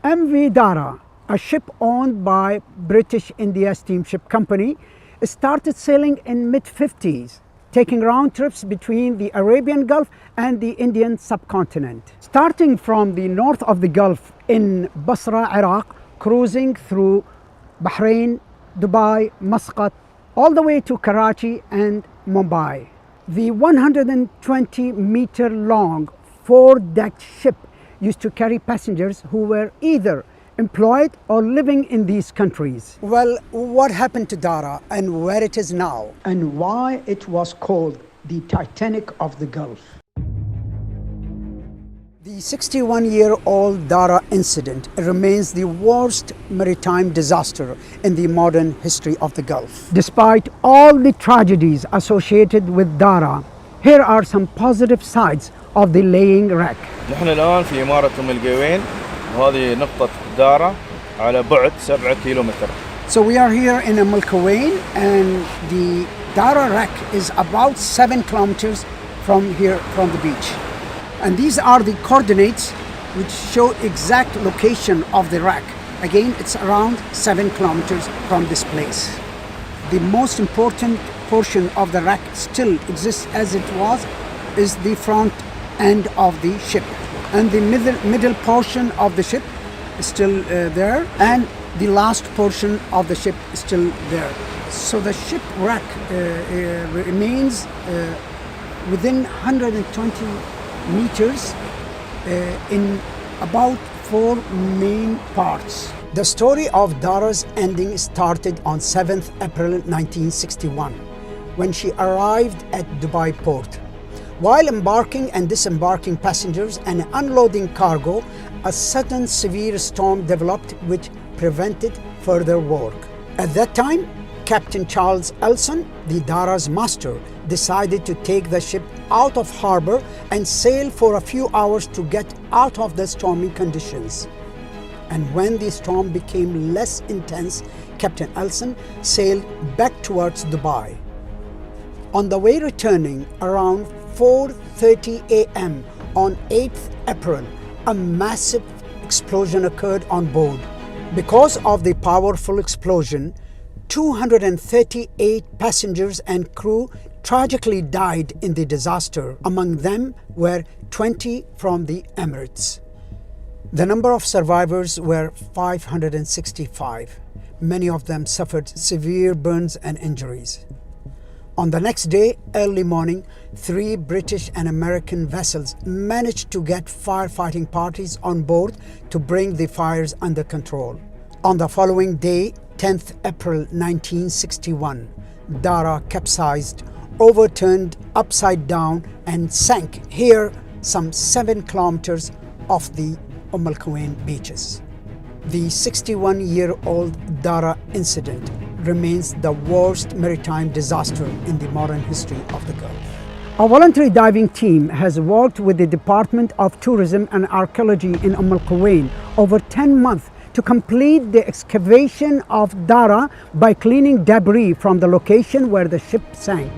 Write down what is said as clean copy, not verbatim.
MV Dara, a ship owned by British India Steamship Company, started sailing in mid-50s, taking round trips between the Arabian Gulf and the Indian subcontinent. Starting from the north of the Gulf in Basra, Iraq, cruising through Bahrain, Dubai, Muscat, all the way to Karachi and Mumbai. The 120-meter long four-decked ship used to carry passengers who were either employed or living in these countries. Well, what happened to Dara and where it is now, and why it was called the Titanic of the Gulf? The 61-year-old Dara incident remains the worst maritime disaster in the modern history of the Gulf. Despite all the tragedies associated with Dara, here are some positive sides of the laying wreck. نحن الآن في إمارة القوين وهذه نقطة دارا على بعد 7 كيلومتر. So we are here in المنكوبة and the Dara wreck is about 7 kilometers from here, from the beach. And these are the coordinates which show exact location of the wreck. Again, it's around 7 kilometers from this place. The most important portion of the wreck still exists as it was, is the front end of the ship. And the middle portion of the ship is still there, and the last portion of the ship is still there. So the shipwreck remains within 120 meters in about 4 main parts. The story of Dara's ending started on 7th April 1961 when she arrived at Dubai port. While embarking and disembarking passengers and unloading cargo, a sudden severe storm developed which prevented further work. At that time, Captain Charles Elson, the Dara's master, decided to take the ship out of harbor and sail for a few hours to get out of the stormy conditions. And when the storm became less intense, Captain Elson sailed back towards Dubai. On the way returning around 4:30 a.m. on 8th April, a massive explosion occurred on board. Because of the powerful explosion, 238 passengers and crew tragically died in the disaster. Among them were 20 from the Emirates. The number of survivors were 565. Many of them suffered severe burns and injuries. On the next day, early morning, 3 British and American vessels managed to get firefighting parties on board to bring the fires under control. On the following day, 10th April 1961, Dara capsized, overturned upside down and sank here some 7 kilometers off the beaches. The 61-year-old Dara incident remains the worst maritime disaster in the modern history of the Gulf. A voluntary diving team has worked with the Department of Tourism and Archaeology in over 10 months to complete the excavation of Dara by cleaning debris from the location where the ship sank.